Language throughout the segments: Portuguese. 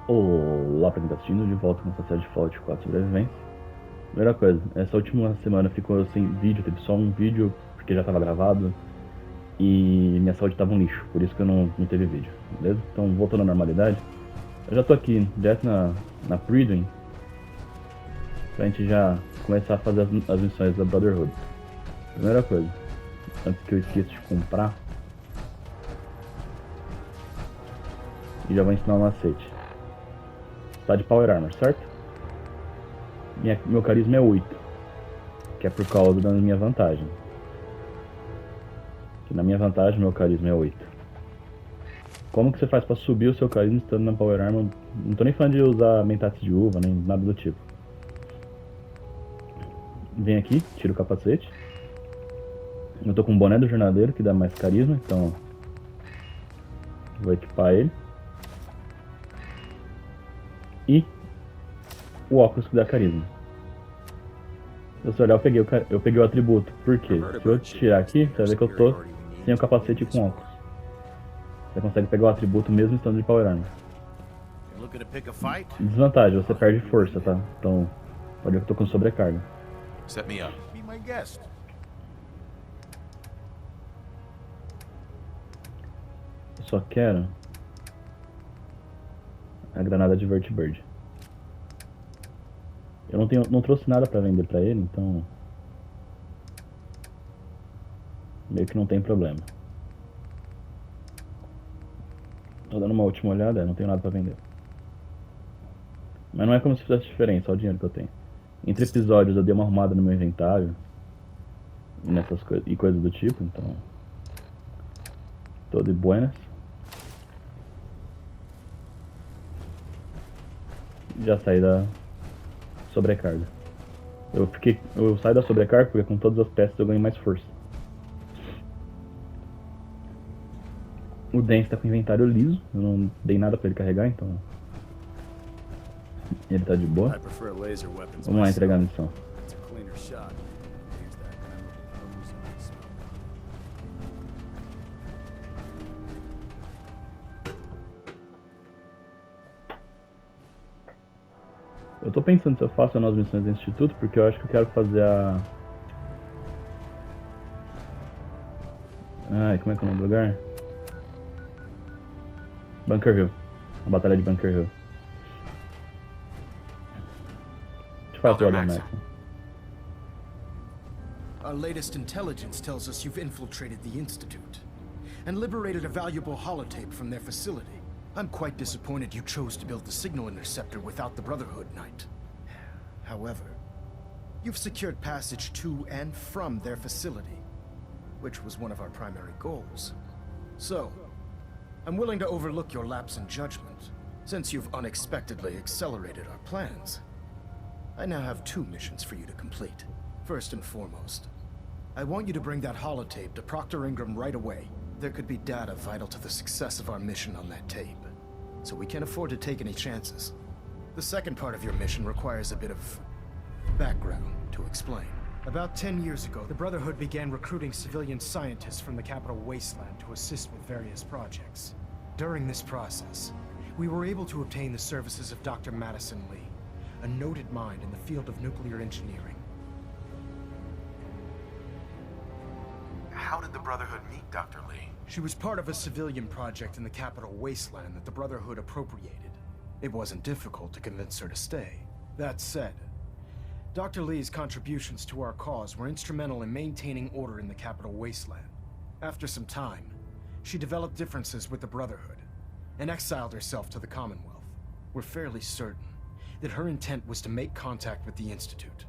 Olá, pra quem tá assistindo, de volta com essa série de Fallout 4 Sobrevivência. Primeira coisa, essa última semana ficou sem vídeo, teve só um vídeo, porque já tava gravado, e minha saúde tava um lixo, por isso que eu não teve vídeo, beleza? Então, voltando à normalidade, eu já tô aqui, direto na Prison, pra gente já começar a fazer as missões da Brotherhood. Primeira coisa, antes que eu esqueça de comprar, e já vou ensinar um macete. Tá de Power Armor, certo? Meu carisma é 8, que é por causa da minha vantagem. Que na minha vantagem, meu carisma é 8. Como que você faz pra subir o seu carisma estando na Power Armor? Não tô nem falando de usar mentats de uva, nem nada do tipo. Vem aqui, tira o capacete. Eu tô com o boné do jornadeiro, que dá mais carisma, então vou equipar ele. E o óculos que dá carisma. Se você olhar, eu peguei o atributo. Por quê? Se eu tirar aqui, você vai ver que eu tô sem o capacete e com óculos. Você consegue pegar o atributo mesmo estando de Power Armor. Desvantagem, você perde força, tá? Então, pode ver que eu tô com sobrecarga. Set me up. Be my guest. Eu só quero a granada de Vertibird. Eu não trouxe nada pra vender pra ele, então meio que não tem problema. Tô dando uma última olhada, não tenho nada pra vender. Mas não é como se fizesse diferença, olha o dinheiro que eu tenho. Entre episódios eu dei uma arrumada no meu inventário nessas coisas e coisas do tipo, então tô de buenas. Já saí da sobrecarga. Eu saio da sobrecarga porque com todas as peças eu ganho mais força. O Dance tá com o inventário liso, eu não dei nada pra ele carregar, então ele tá de boa. I prefer laser weapons. Vamos lá entregar a missão. It's a cleaner shot. Here's that memorable hose on the smoke. Eu tô pensando se eu faço as novas missões do Instituto, porque eu acho que eu quero fazer a... Ai, como é que é o nome do lugar? Bunker Hill. A batalha de Bunker Hill. Deixa eu falar com o Max. Our latest intelligence tells us you've infiltrated the Institute and liberated a valuable holotape from their facility. I'm quite disappointed you chose to build the signal interceptor without the Brotherhood, Knight. However, you've secured passage to and from their facility, which was one of our primary goals. So, I'm willing to overlook your lapse in judgment, since you've unexpectedly accelerated our plans. I now have 2 missions for you to complete. First and foremost, I want you to bring that holotape to Proctor Ingram right away. There could be data vital to the success of our mission on that tape, so we can't afford to take any chances. The second part of your mission requires a bit of background to explain. About 10 years ago, the Brotherhood began recruiting civilian scientists from the capital wasteland to assist with various projects. During this process, we were able to obtain the services of Dr. Madison Lee, a noted mind in the field of nuclear engineering. How did the Brotherhood meet Dr. Lee? She was part of a civilian project in the capital wasteland that the Brotherhood appropriated. It wasn't difficult to convince her to stay. That said, Dr. Lee's contributions to our cause were instrumental in maintaining order in the capital wasteland. After some time, she developed differences with the Brotherhood and exiled herself to the Commonwealth. We're fairly certain that her intent was to make contact with the Institute.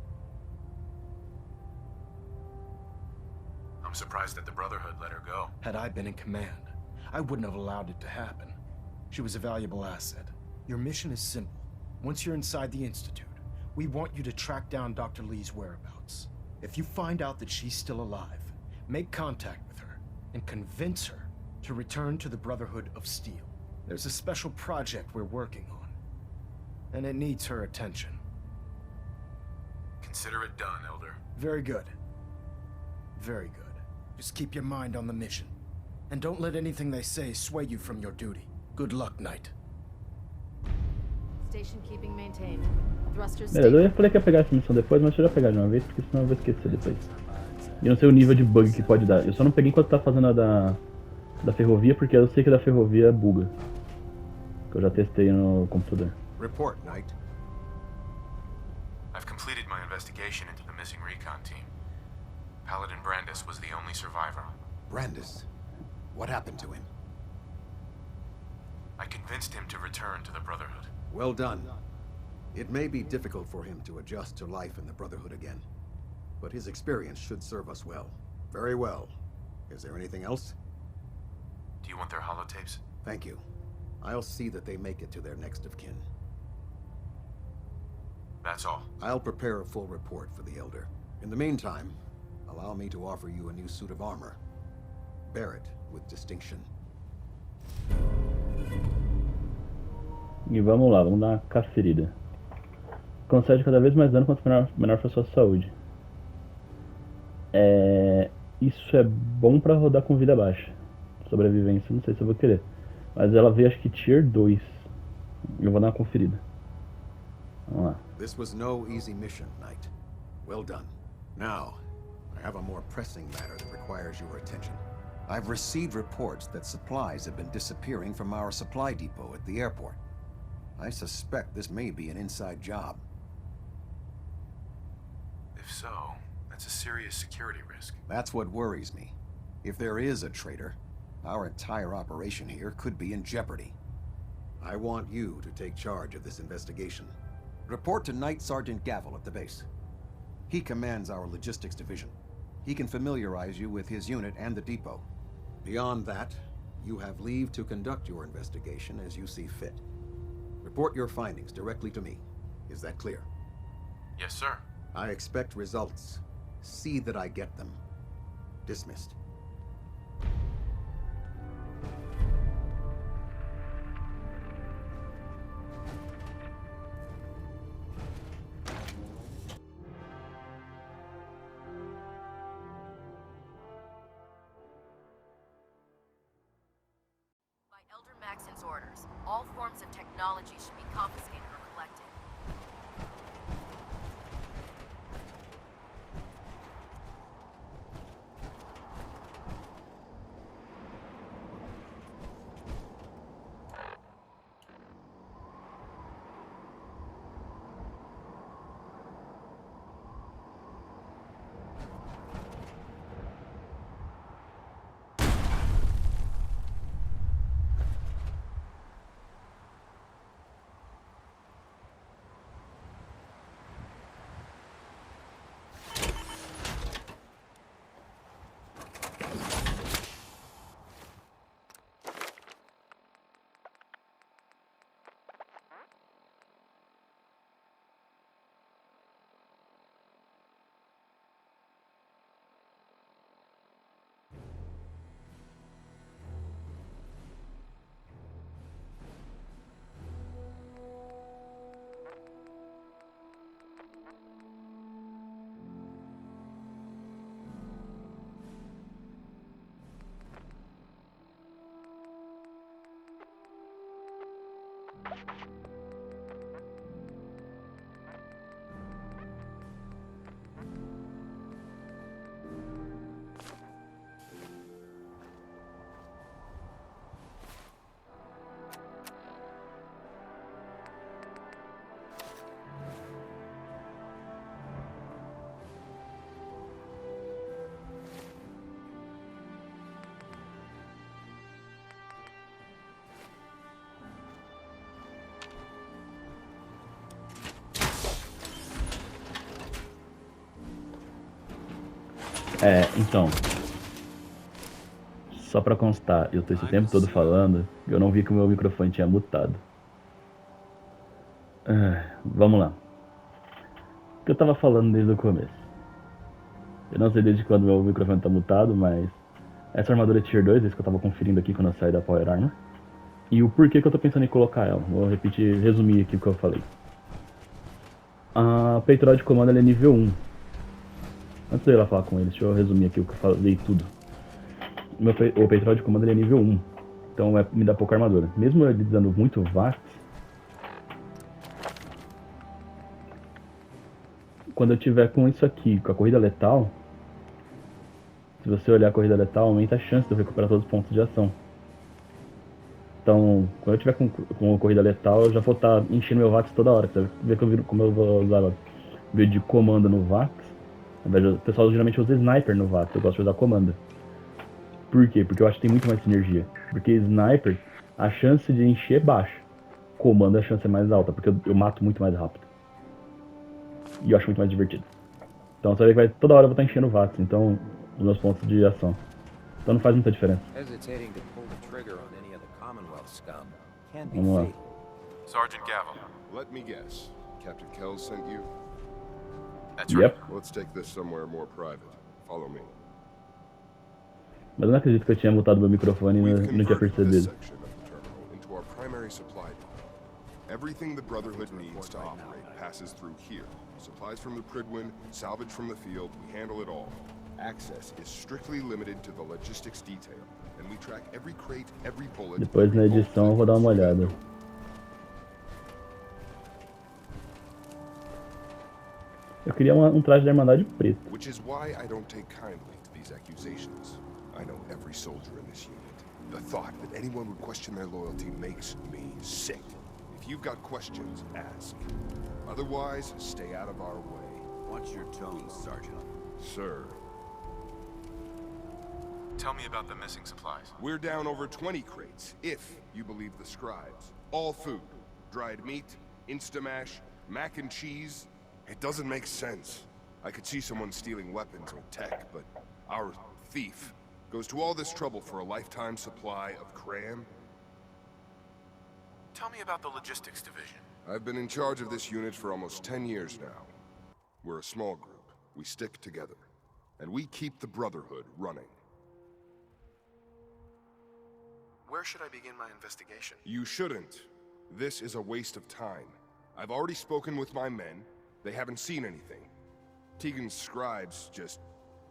I'm surprised that the Brotherhood let her go. Had I been in command, I wouldn't have allowed it to happen. She was a valuable asset. Your mission is simple. Once you're inside the Institute, we want you to track down Dr. Lee's whereabouts. If you find out that she's still alive, make contact with her and convince her to return to the Brotherhood of Steel. There's a special project we're working on, and it needs her attention. Consider it done, Elder. Very good. Very good. Just keep your mind on the mission, and don't let anything they say sway you from your duty. Good luck, Knight. station keeping maintained. Thrusters Beleza, eu ia stable. falei que ia pegar essa missão depois, mas deixa eu já pegar de uma vez, porque senão eu vou esquecer depois. E eu não sei o nível de bug que pode dar. Eu só não peguei enquanto tá fazendo a da ferrovia, porque eu sei que a da ferrovia buga. Que eu já testei no computador. Report, Knight. I've completed my investigation into the missing recon team. Paladin Brandis was the only survivor. Brandis. What happened to him? I convinced him to return to the Brotherhood. Well done. It may be difficult for him to adjust to life in the Brotherhood again, but his experience should serve us well. Very well. Is there anything else? Do you want their holotapes? Thank you. I'll see that they make it to their next of kin. That's all. I'll prepare a full report for the Elder. In the meantime, allow me to offer you a new suit of armor. Bear it with distinction. E vamos lá, vamos dar uma caferida. Concede cada vez mais dano quanto menor for sua saúde. Isso é bom pra rodar com vida baixa. Sobrevivência, não sei se eu vou querer. Mas ela veio acho que tier 2. Eu vou dar uma conferida. Vamos lá. This was no easy mission, Knight. Well done. Now, I have a more pressing matter that requires your attention. I've received reports that supplies have been disappearing from our supply depot at the airport. I suspect this may be an inside job. If so, that's a serious security risk. That's what worries me. If there is a traitor, our entire operation here could be in jeopardy. I want you to take charge of this investigation. Report to Knight Sergeant Gavel at the base. He commands our logistics division. He can familiarize you with his unit and the depot. Beyond that, you have leave to conduct your investigation as you see fit. Report your findings directly to me. Is that clear? Yes, sir. I expect results. See that I get them. Dismissed. By Elder Maxon's orders, all forms of technology should be confiscated or collected. Então. Só pra constar, eu tô esse tempo todo falando e eu não vi que o meu microfone tinha mutado. Vamos lá. O que eu tava falando desde o começo? Eu não sei desde quando meu microfone tá mutado, mas essa armadura é Tier 2, isso que eu tava conferindo aqui quando eu saí da Power Armor. E o porquê que eu tô pensando em colocar ela. Vou resumir aqui o que eu falei. A peitoral de comando ela é nível 1. Antes de eu ir lá falar com eles, deixa eu resumir aqui o que eu falei tudo. O peitoral de comando ele é nível 1. Então me dá pouca armadura. Mesmo ele dando muito VATS, quando eu tiver com isso aqui, com a corrida letal, se você olhar a corrida letal, aumenta a chance de eu recuperar todos os pontos de ação. Então, quando eu tiver com a corrida letal, eu já vou estar enchendo meu VAX toda hora. Você vai ver que eu viro, como eu vou usar o vídeo de comando no VAX. O pessoal geralmente usa sniper no VAX, eu gosto de usar comanda. Por quê? Porque eu acho que tem muito mais sinergia. Porque sniper, a chance de encher é baixa. Comando, a chance é mais alta, porque eu mato muito mais rápido. E eu acho muito mais divertido. Então você vai ver que toda hora eu vou estar enchendo o VAX, então, os meus pontos de ação. Então não faz muita diferença. Hesitating to pull the trigger on any of the Commonwealth scum can be Vamos lá. fatal. Sergeant Gavel. Let me guess. Captain Kells sent you? That's right. Yep. Let's take this somewhere more private. Follow me. Mas eu não acredito que eu tinha mutado meu microfone e We've não tinha converted this percebido. section of the terminal into our primary supply depot. Everything the Brotherhood needs to operate passes through here. Supplies from the Pridwin, salvage from the field, we handle it all. Access is strictly limited to the logistics detail, and we track every crate, every bullet. Depois na every edição eu bolt vou dar uma through that olhada. door. Eu queria um traje da Irmandade preto. Which is why I don't take kindly to these accusations. I know every soldier in this unit. The thought that anyone would question their loyalty makes me sick. If you've got questions, ask. Otherwise, stay out of our way. Watch your tone, Sergeant. Sir, Tell me about the missing supplies. we're down over 20 crates, if you believe the scribes. All food. Dried meat, Instamash, mac and cheese. It doesn't make sense. I could see someone stealing weapons or tech, but our thief goes to all this trouble for a lifetime supply of cram? Tell me about the logistics division. I've been in charge of this unit for almost 10 years now. We're a small group. We stick together. And we keep the Brotherhood running. Where should I begin my investigation? You shouldn't. This is a waste of time. I've already spoken with my men. They haven't seen anything. Tegan's scribes just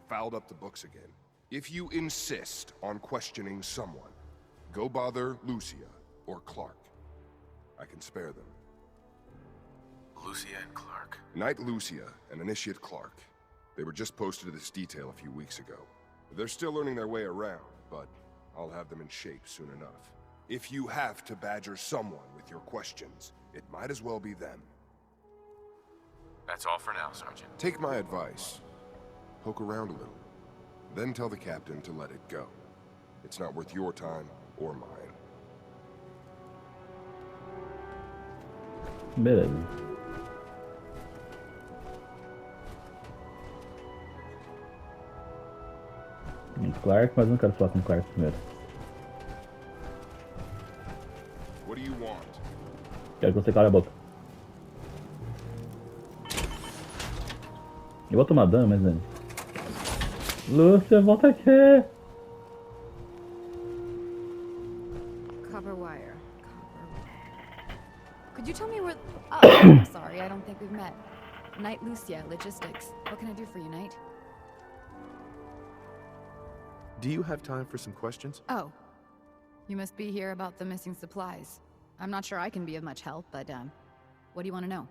fouled up the books again. If you insist on questioning someone, go bother Lucia or Clark. I can spare them. Lucia and Clark. Knight Lucia and Initiate Clark. They were just posted to this detail a few weeks ago. They're still learning their way around, but I'll have them in shape soon enough. If you have to badger someone with your questions, it might as well be them. That's all for now, Sergeant. Take my advice. Poke around a little. Then tell the captain to let it go. It's not worth your time or mine. Beleza. Clark, mas eu não quero falar com o Clark primeiro. What do you want? Quero que você cale a boca. Eu vou tomar dano, mas antes. Lúcia, volta aqui! Copper wire. Could you tell me where... Oh, sorry, I don't think we've met. Knight Lucia, Logistics. What can I do for you, Knight? Do you have time for some questions? Oh. You must be here about the missing supplies. I'm not sure I can be of much help, but, what do you want to know?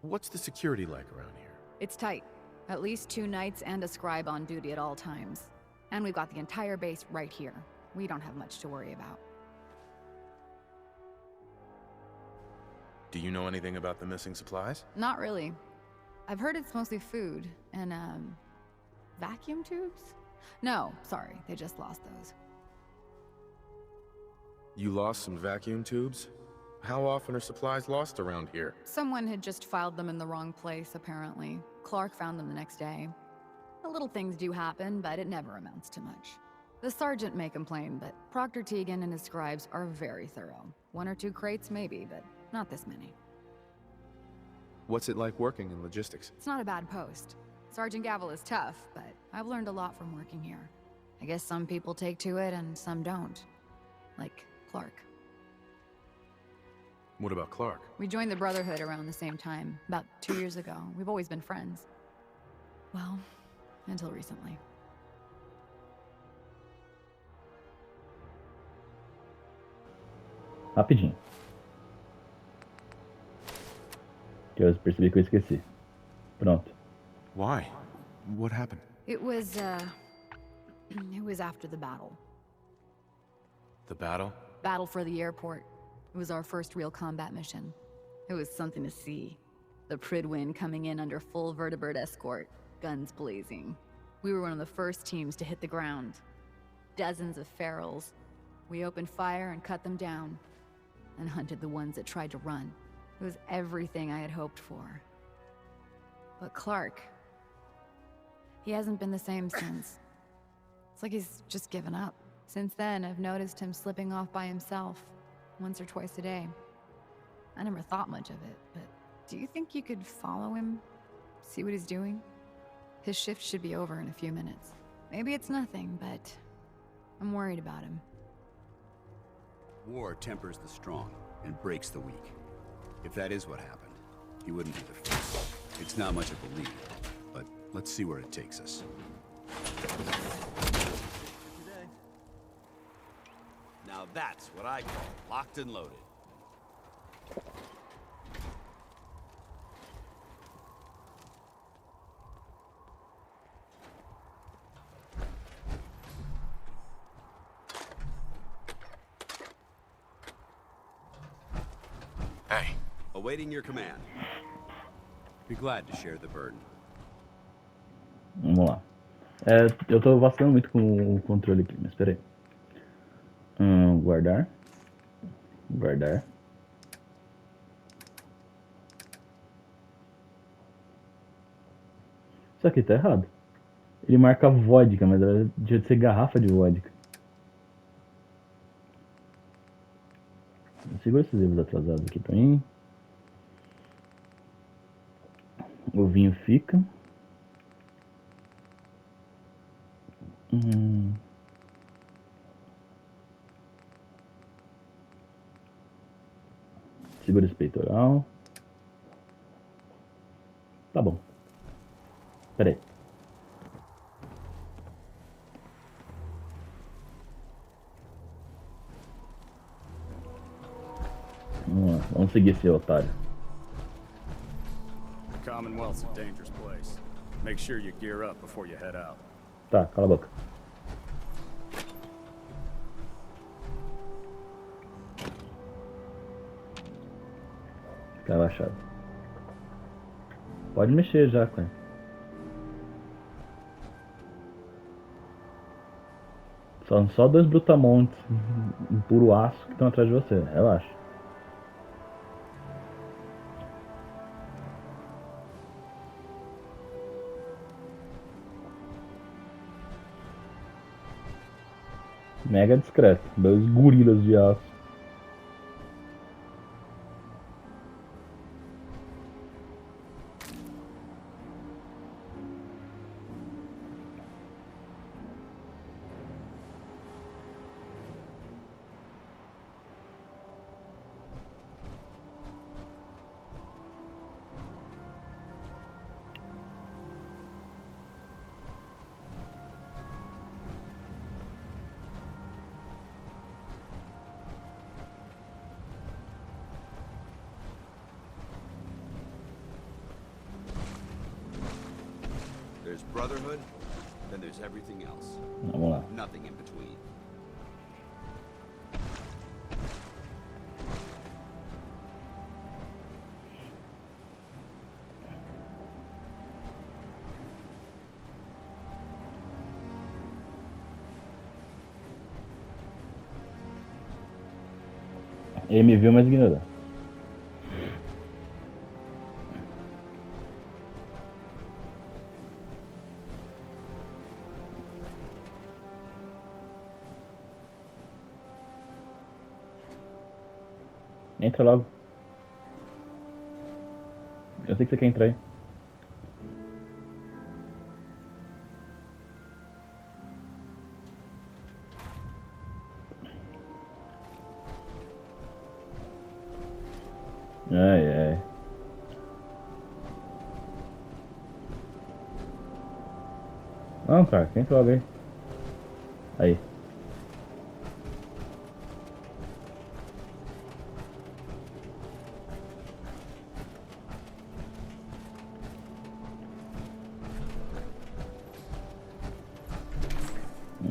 What's the security like around here? It's tight. At least 2 knights and a scribe on duty at all times. And we've got the entire base right here. We don't have much to worry about. Do you know anything about the missing supplies? Not really. I've heard it's mostly food and, vacuum tubes? No, sorry, they just lost those. You lost some vacuum tubes? How often are supplies lost around here? Someone had just filed them in the wrong place, apparently. Clark found them the next day. The little things do happen, but it never amounts to much. The sergeant may complain, but Proctor Tegan and his scribes are very thorough. 1 or 2 crates, maybe, but not this many. What's it like working in logistics? It's not a bad post. Sergeant Gavel is tough, but I've learned a lot from working here. I guess some people take to it and some don't. Like Clark. What about Clark? We joined the Brotherhood around the same time, about 2 years ago. We've always been friends. Well, until recently. Rapidinho. Que eu percebi que eu esqueci. Pronto. Why? What happened? It was after the battle. The battle? Battle for the airport. It was our first real combat mission. It was something to see. The Pridwin coming in under full vertebrate escort, guns blazing. We were one of the first teams to hit the ground. Dozens of ferals. We opened fire and cut them down, and hunted the ones that tried to run. It was everything I had hoped for. But Clark, he hasn't been the same since. It's like he's just given up. Since then, I've noticed him slipping off by himself, once or twice a day. I never thought much of it, but do you think you could follow him? See what he's doing? His shift should be over in a few minutes. Maybe it's nothing, but I'm worried about him. War tempers the strong and breaks the weak. If that is what happened, he wouldn't be the first. It's not much of a lead, but let's see where it takes us. Now that's what I call locked and loaded. Hey. Awaiting your command. Be glad to share the burden. Vamos lá. Eu tô vacilando muito com o controle aqui, mas espera aí. Guardar. Guardar. Isso aqui tá errado. Ele marca vodka, mas devia ser garrafa de vodka. Segura esses livros atrasados aqui pra mim. O vinho fica. Segura esse peitoral. Tá bom. Pera aí. Vamos seguir esse otário. The Commonwealth's a dangerous place. Make sure you gear up before you head out. Tá, cala a boca. Fica relaxado. Pode mexer já, cara. São só 2 brutamontes em puro aço que estão atrás de você. Relaxa. Mega discreto. 2 gorilas de aço. There's brotherhood, then there's everything else. Vamos lá. Nothing in between. Ele me viu, mas ignorou. Entra logo. Eu sei que você quer entrar aí. Ai, ai. Não, cara, entra logo aí. Aí.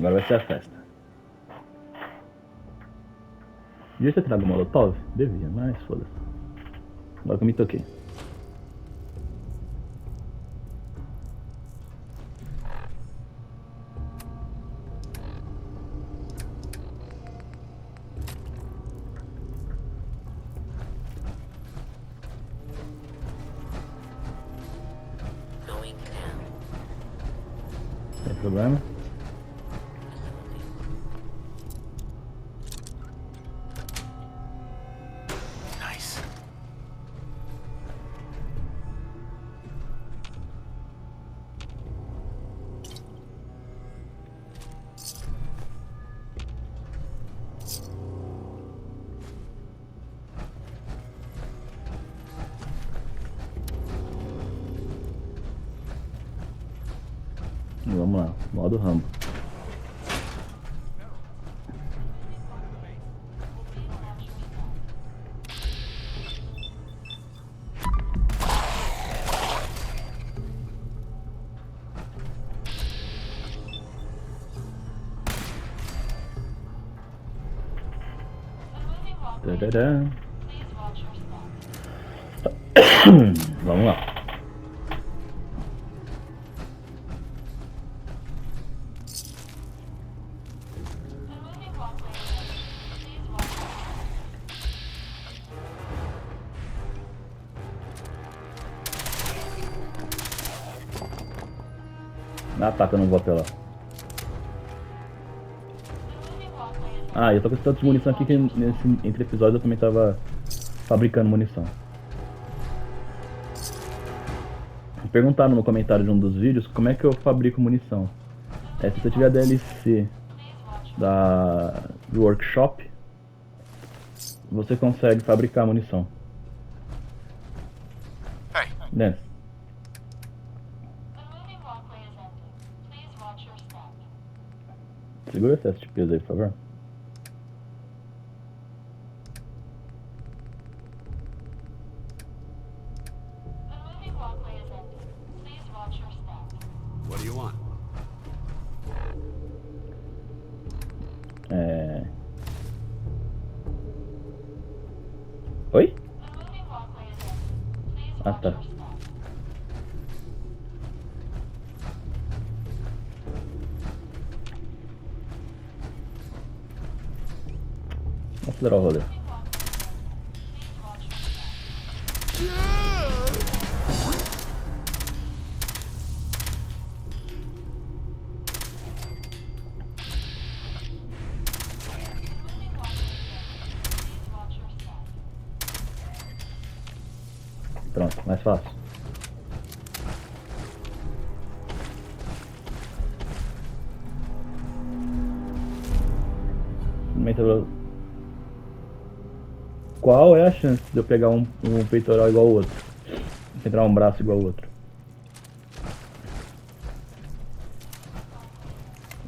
Agora vai ser a festa. Devia ter trago molotov? Devia, mas foda-se. Agora que eu me toquei. Sem problema. Nice. Vamos lá, modo Rambo. Tadadã. Vamos lá. Ah, tá, que eu não vou apelar. Ah, eu tô com esse tanto de munição aqui que entre episódios eu também tava fabricando munição. Perguntaram no comentário de um dos vídeos como é que eu fabrico munição. Se você tiver a DLC do workshop, você consegue fabricar munição. Hey, Dance. Segura esse teste de peso aí, por favor. What do you want? Oi? Ah, tá. Vamos acelerar o rolê. Pronto, mais fácil. Qual é a chance de eu pegar um peitoral igual ao outro? Entrar um braço igual ao outro?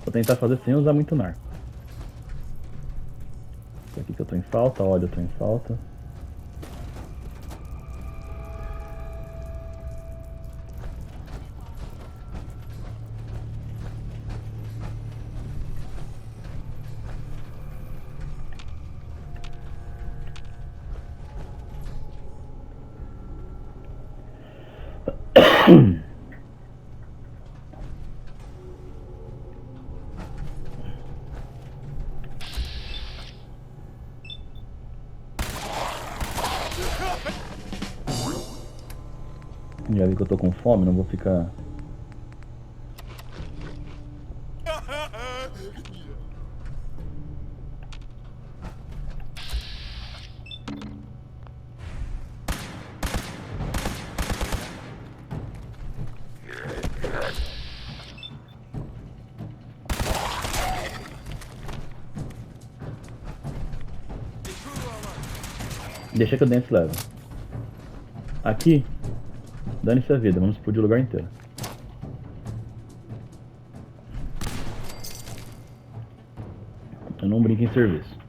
Vou tentar fazer sem usar muito narco. Isso aqui que eu tô em falta, óleo eu tô em falta. Já vi que eu tô com fome, não vou ficar... Deixa que o Dance leva. Aqui, dane-se a vida, vamos explodir o lugar inteiro. Eu não brinco em serviço.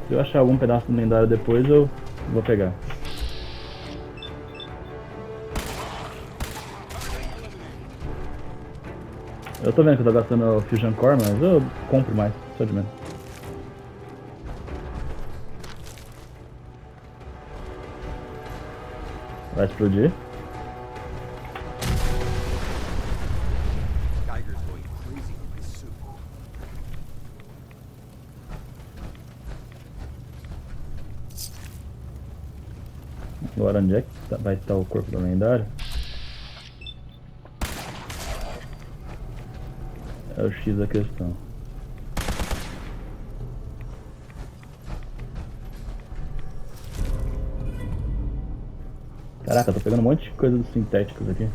Se eu achar algum pedaço do lendário depois, eu vou pegar. Eu tô vendo que eu tô gastando o Fusion Core, mas eu compro mais, só de menos. Vai explodir. Agora onde é que vai estar o corpo do lendário? É o X da questão. Caraca, eu tô pegando um monte de coisas sintéticas aqui.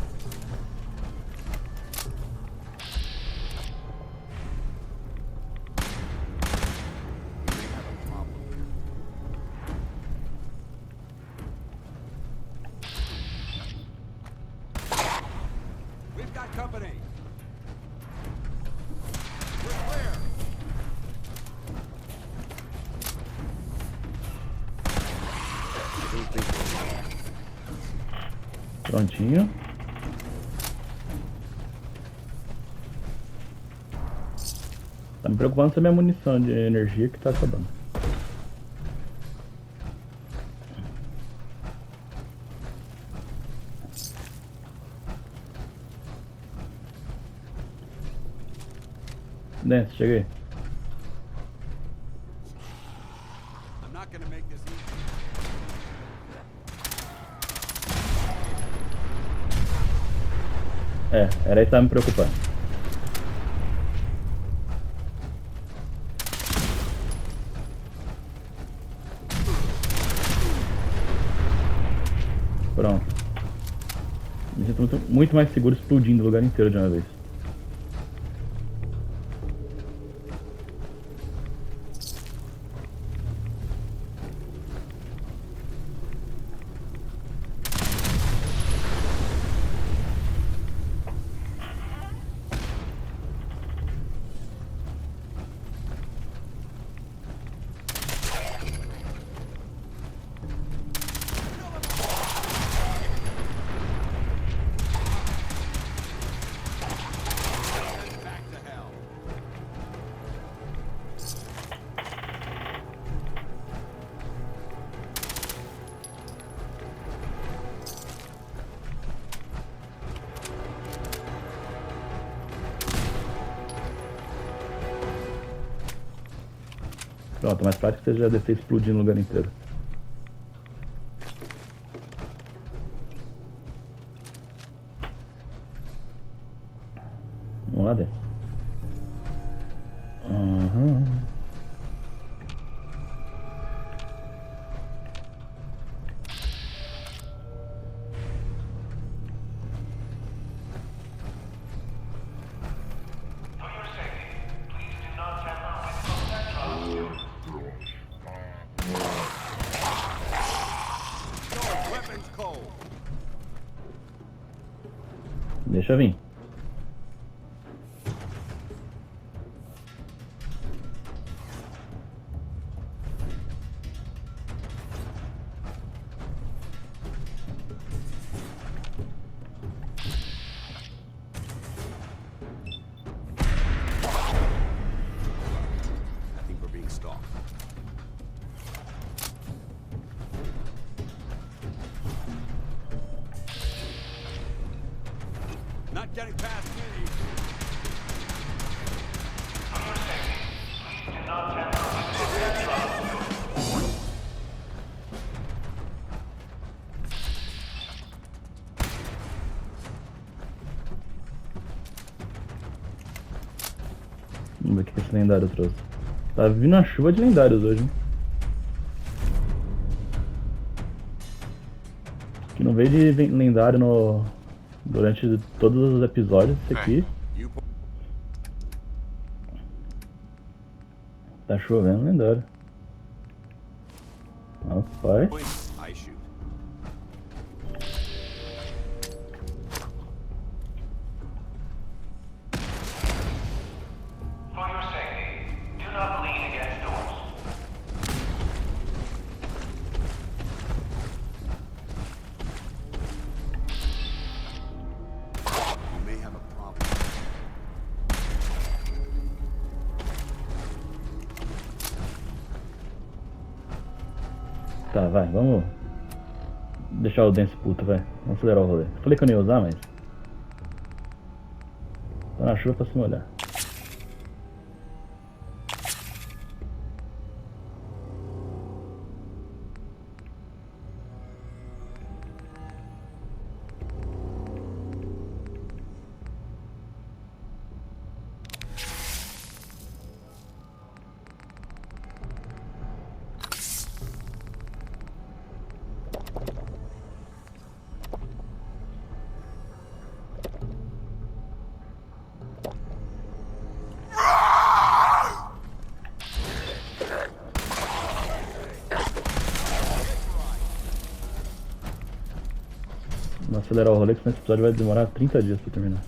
Prontinho. Tá me preocupando se a minha munição de energia que tá acabando. Dance, cheguei. É, era isso que tava me preocupando. Pronto. Me sinto muito mais seguro explodindo o lugar inteiro de uma vez. Pronto, mais prático que você já descer explodindo o lugar inteiro. Vamos lá dentro. Deixa eu vir. Getting past me. Vamos ver o que esse lendário trouxe. Tá vindo uma chuva de lendários hoje, hein? Que não veio de lendário durante todos os episódios, esse aqui. Tá chovendo lendário. Rapaz. Tá, vai, vamos deixar o Dance puto, vai. Vamos acelerar o rolê. Falei que eu não ia usar, mas... Tá na chuva pra se molhar. Vamos acelerar o rolê, que senão esse episódio vai demorar 30 dias pra terminar.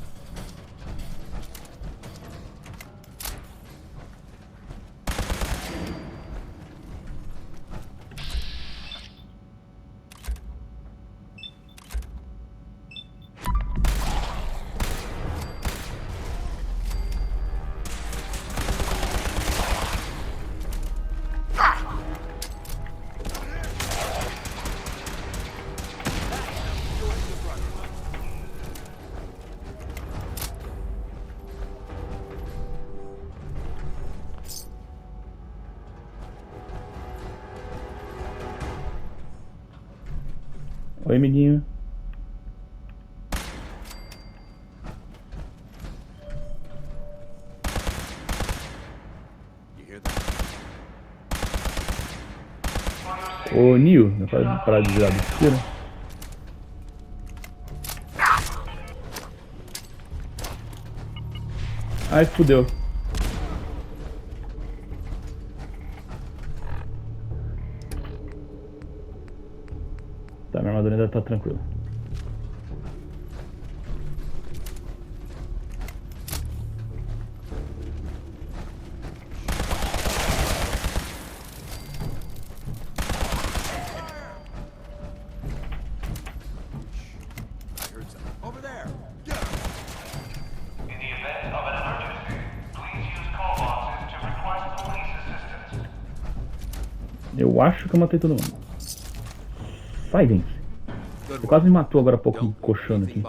Oi, amiguinho. Ô, Neo, não pode parar de virar besteira? Ai, fudeu. Tá, minha armadura ainda tá tranquila. Over there! In the event of an emergency, please use call boxes to request police assistance. Eu acho que eu matei todo mundo. Sai, Vince. Você quase me matou agora há pouco, coxando aqui.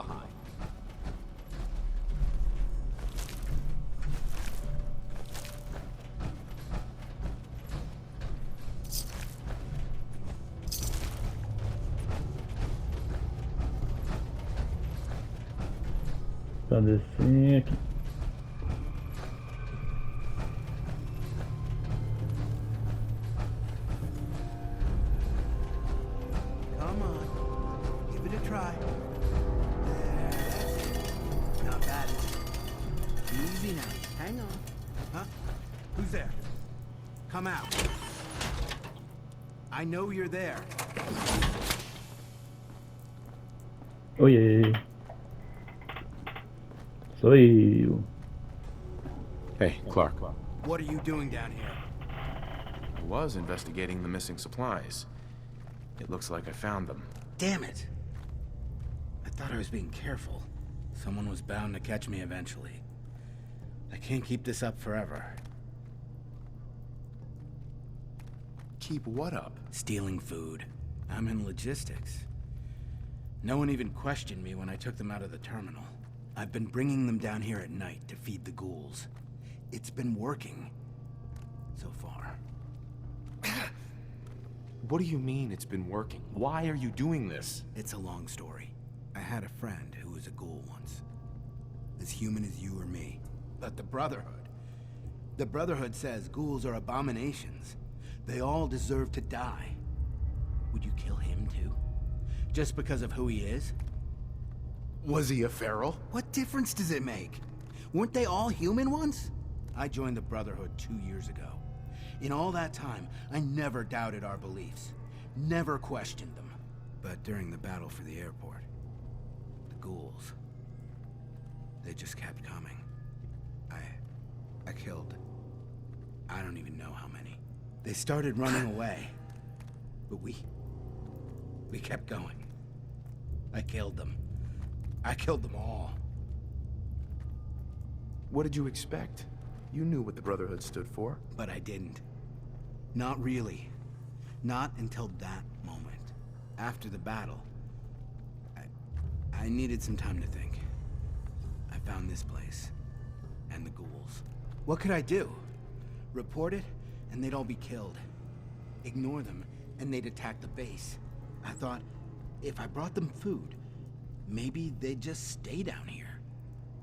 Pra descer aqui. Come on, give it a try. There. Not bad. Easy now. Hang on. Huh? Who's there? Come out. I know you're there. Oi, oi. Sou eu. Hey, Clark. What are you doing down here? I was investigating the missing supplies. It looks like I found them. Damn it. I thought I was being careful. Someone was bound to catch me eventually. I can't keep this up forever. Keep what up? Stealing food. I'm in logistics. No one even questioned me when I took them out of the terminal. I've been bringing them down here at night to feed the ghouls. It's been working. So far. What do you mean it's been working? Why are you doing this? It's a long story. I had a friend who was a ghoul once. As human as you or me. But the Brotherhood. The Brotherhood says ghouls are abominations. They all deserve to die. Would you kill him too? Just because of who he is? Was he a feral? What difference does it make? Weren't they all human once? I joined the Brotherhood 2 years ago. In all that time, I never doubted our beliefs. Never questioned them. But during the battle for the airport, the ghouls, they just kept coming. I killed, I don't even know how many. They started running away, but we kept going. I killed them. I killed them all. What did you expect? You knew what the Brotherhood stood for. But I didn't. Not really. Not until that moment. After the battle, I needed some time to think. I found this place. And the ghouls. What could I do? Report it, and they'd all be killed. Ignore them, and they'd attack the base. I thought, if I brought them food, maybe they'd just stay down here.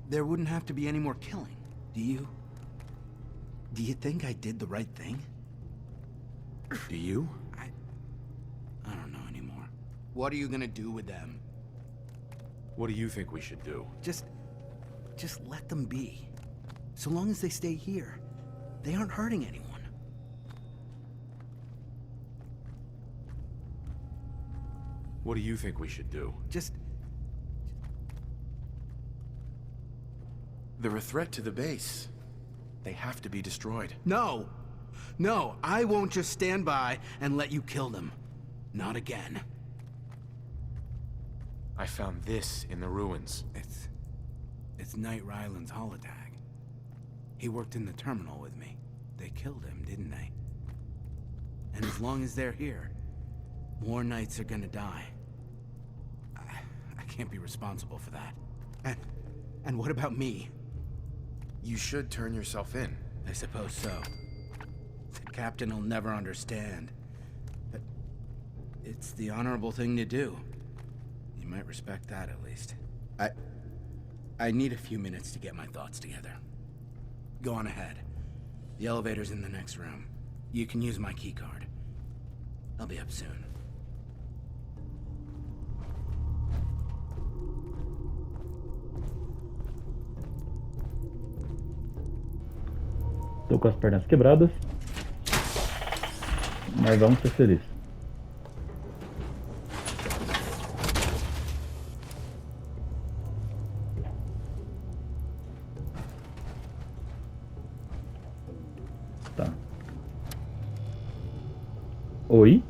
There wouldn't have to be any more killing. Do you think I did the right thing? Do you? I don't know anymore. What are you gonna do with them? What do you think we should do? Just let them be. So long as they stay here, they aren't hurting anyone. What do you think we should do? They're a threat to the base. They have to be destroyed. No! No, I won't just stand by and let you kill them. Not again. I found this in the ruins. It's Knight Ryland's holotag. He worked in the terminal with me. They killed him, didn't they? And as long as they're here, more Knights are gonna die. I can't be responsible for that. And what about me? You should turn yourself in. I suppose so. The captain will never understand. But it's the honorable thing to do. You might respect that at least. I need a few minutes to get my thoughts together. Go on ahead. The elevator's in the next room. You can use my keycard. I'll be up soon. Tô com as pernas quebradas, mas vamos ser felizes. Tá. Oi?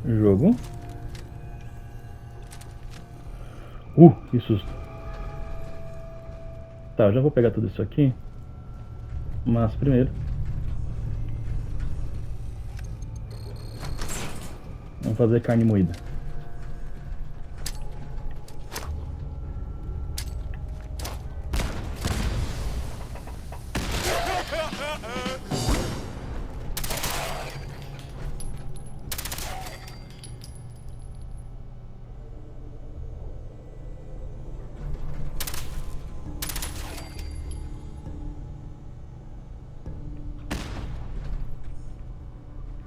Jogo. Que susto. Tá, eu já vou pegar tudo isso aqui. Mas primeiro vamos fazer carne moída.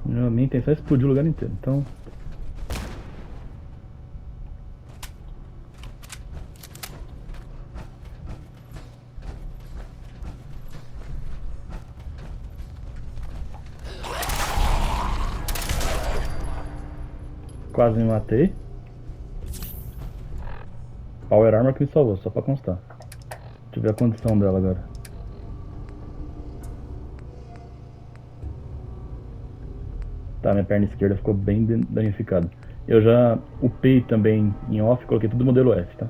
A minha intenção é explodir o lugar inteiro, então... Quase me matei. Power Armor que me salvou, só pra constar. Deixa eu ver a condição dela agora. Tá, minha perna esquerda ficou bem danificada. Eu já upei também em off, coloquei tudo modelo F, tá?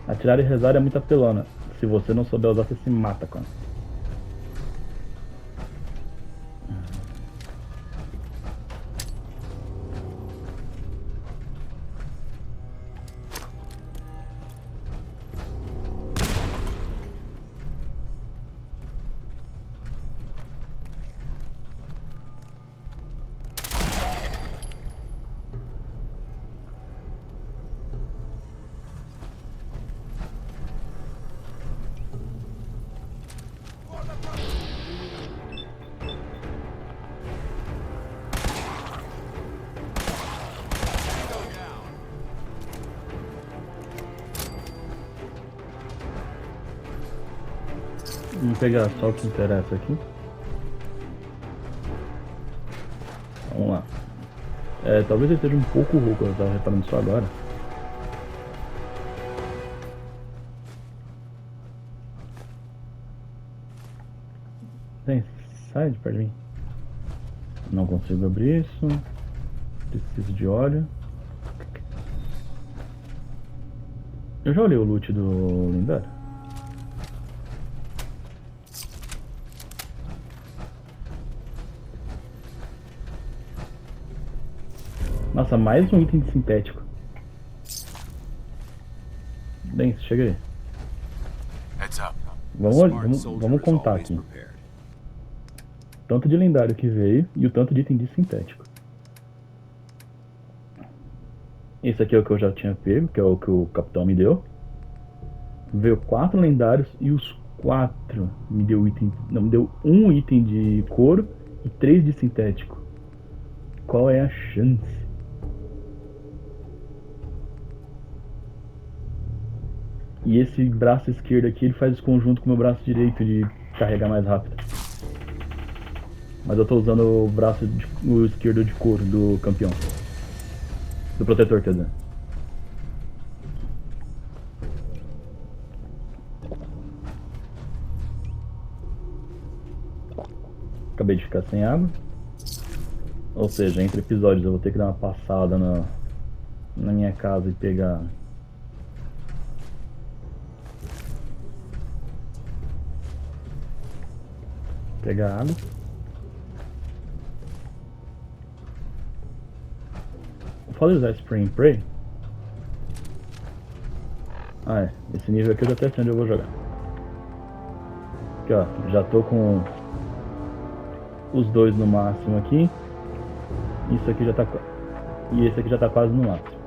Atirar e rezar é muito apelona. Se você não souber usar, você se mata com ela. Vamos pegar só o que interessa aqui. Vamos lá. Talvez ele esteja um pouco rouco, eu estava reparando isso agora. Sai de perto de mim. Não consigo abrir isso. Preciso de óleo. Eu já olhei o loot do lendário. Nossa, mais um item de sintético. Bem, chega aí. Heads up. Vamos contar aqui. Tanto de lendário que veio e o tanto de item de sintético. Esse aqui é o que eu já tinha pego, que é o que o capitão me deu. Veio 4 lendários e os 4 me deu item. Não, me deu um item de couro e 3 de sintético. Qual é a chance? E esse braço esquerdo aqui, ele faz conjunto com o meu braço direito de carregar mais rápido. Mas eu tô usando o esquerdo de couro do campeão. Do protetor, quer dizer. Acabei de ficar sem água. Ou seja, entre episódios eu vou ter que dar uma passada na minha casa e pegar... água. Pode usar Spray and Pray? Ah, é. Esse nível aqui eu já até sei onde eu vou jogar. Aqui, ó. Já tô com os dois no máximo aqui. Isso aqui já tá... E esse aqui já tá quase no máximo.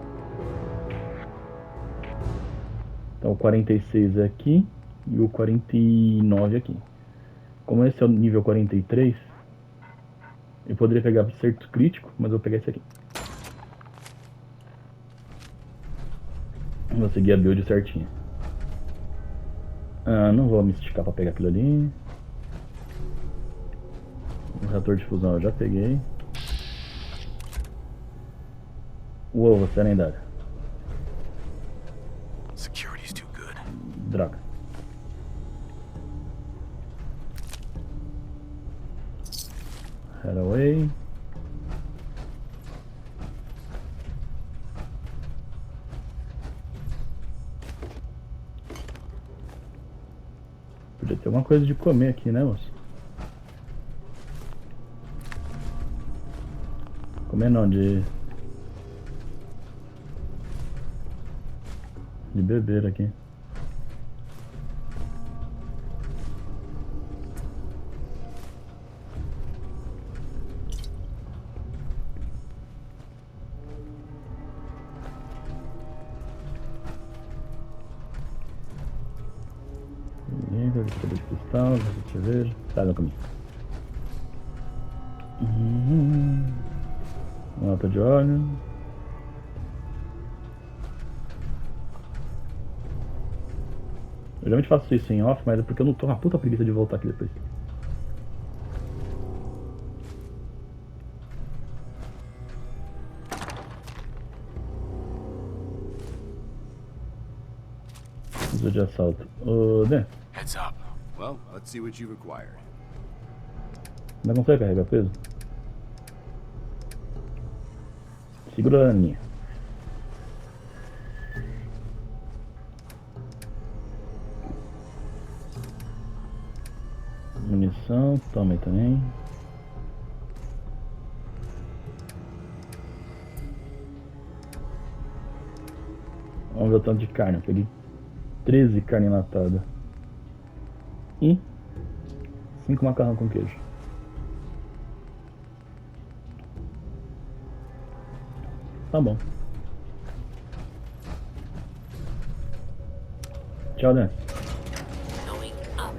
Então o 46 é aqui e o 49 aqui. Como esse é o nível 43, eu poderia pegar acerto crítico, mas eu vou pegar esse aqui. Vou seguir a build certinha. Não vou me esticar pra pegar aquilo ali. O reator de fusão eu já peguei. Uou, você é lendário. Security's too good. Droga. Head away. Podia ter alguma coisa de comer aqui, né, moço? Comer não, de beber aqui. De cristal, de cerveja. Tá, meu caminho. Uma lata de óleo. Eu geralmente faço isso em off, mas é porque eu não tô com uma puta preguiça de voltar aqui depois. Uso de assalto. Ô, Dan. Heads up. Well, let's see what you've acquired. Não consegue carregar peso? Segura a linha. Munição, toma aí também. Vamos ver o tanto de carne. Eu peguei 13 carne enlatada. E 5 macarrão com queijo. Tá bom. Tchau, Dan. Going up.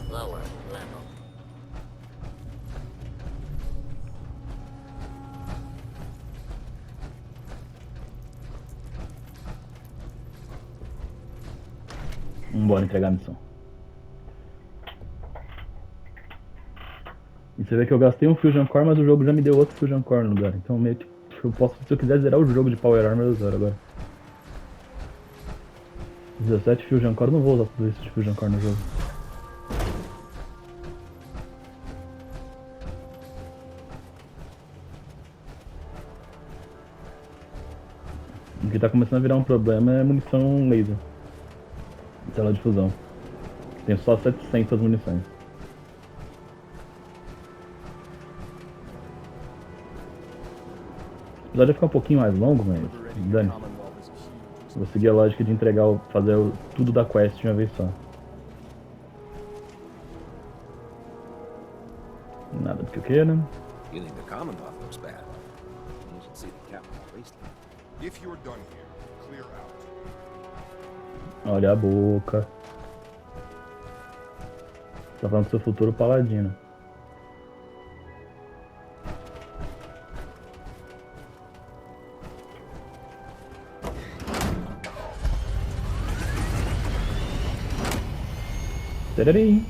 Lower level. Bora entregar a missão. E você vê que eu gastei um Fusion Core, mas o jogo já me deu outro Fusion Core no lugar. Então meio que eu posso, se eu quiser zerar o jogo de Power Armor, eu zero agora. 17 fios de Ancor, não vou usar tudo isso de fio de Ancor no jogo. O que tá começando a virar um problema é munição laser. Tela de fusão. Tem só 700 munições. Apesar de ficar um pouquinho mais longo, mas dane. Vou seguir a lógica de entregar, fazer tudo da quest de uma vez só. Nada do que eu queira. Healing the Commonwealth looks bad. You should see the capital wasteland. If you're done here, clear out. Olha a boca. Tá falando do seu futuro paladino. Tararim.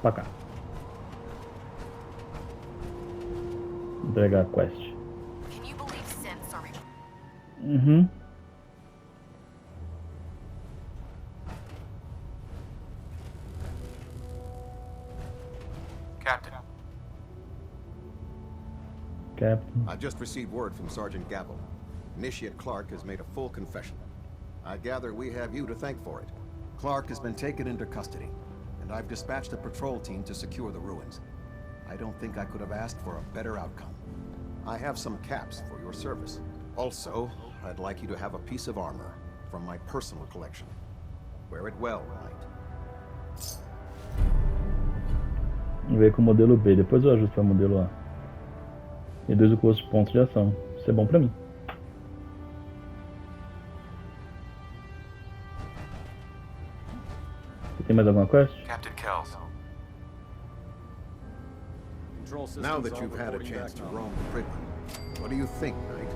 Pra cá. Entregar a quest. Uhum. Captain. Captain. I've just received word from Sergeant Gavel. Initiate Clark has made a full confession. I gather we have you to thank for it. Clark has been taken into custody, and I've dispatched a patrol team to secure the ruins. I don't think I could have asked for a better outcome. I have some caps for your service. Also, I'd like you to have a piece of armor from my personal collection. Wear it well, Knight. Veio com o modelo B, depois eu ajusto para o modelo A. Reduz o custo de pontos de ação. Isso é bom pra mim. Você tem mais alguma quest? Captain Kells. Now that you've had a chance to roam the Prigman, what do you think, Knight?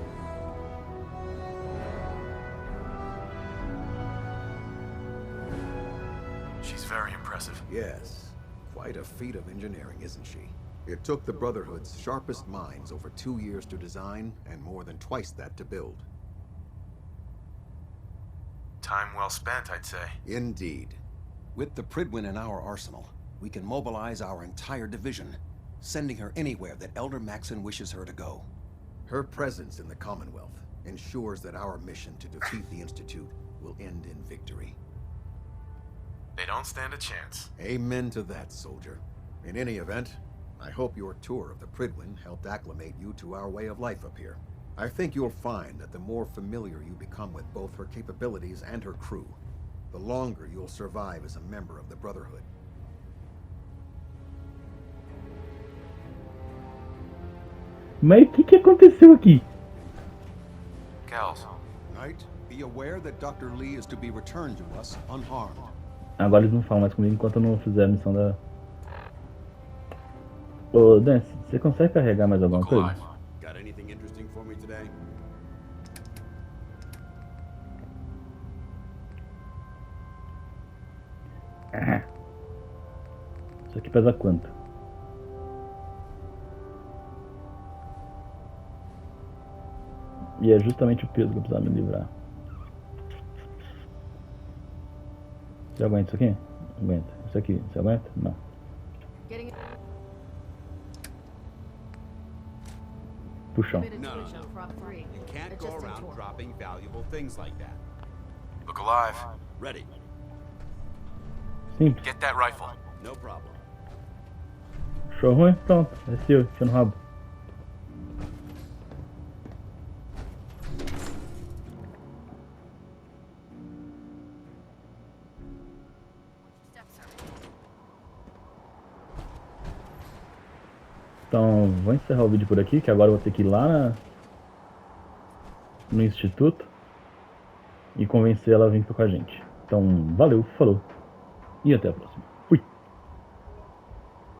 She's very impressive. Yes. Quite a feat of engineering, isn't she? It took the Brotherhood's sharpest minds over 2 years to design, and more than twice that to build. Time well spent, I'd say. Indeed. With the Prydwen in our arsenal, we can mobilize our entire division, sending her anywhere that Elder Maxon wishes her to go. Her presence in the Commonwealth ensures that our mission to defeat the Institute will end in victory. They don't stand a chance. Amen to that, soldier. In any event, I hope your tour of the Prydwen helped acclimate you to our way of life up here. I think you'll find that the more familiar you become with both her capabilities and her crew, the longer you'll survive as a member of the Brotherhood. Mas o que aconteceu aqui? Kells. Knight, be aware that Dr. Lee is to be returned to us unharmed. Agora eles não falam mais comigo enquanto eu não fizer a missão da... Ô, Dan, você consegue carregar mais alguma coisa? Got anything interesting for me today? Ah. Isso aqui pesa quanto? E é justamente o peso que eu precisava me livrar. Você aguenta isso aqui? Aguenta. Isso aqui, você aguenta? Não. Puxão. No. You can't go around dropping valuable things like that. Look alive. Ready. Simples. Get that rifle. No problem. Show ruim? Pronto. É seu, enfia no rabo. Então, vou encerrar o vídeo por aqui, que agora eu vou ter que ir lá no instituto e convencer ela a vir com a gente. Então, valeu, falou e até a próxima.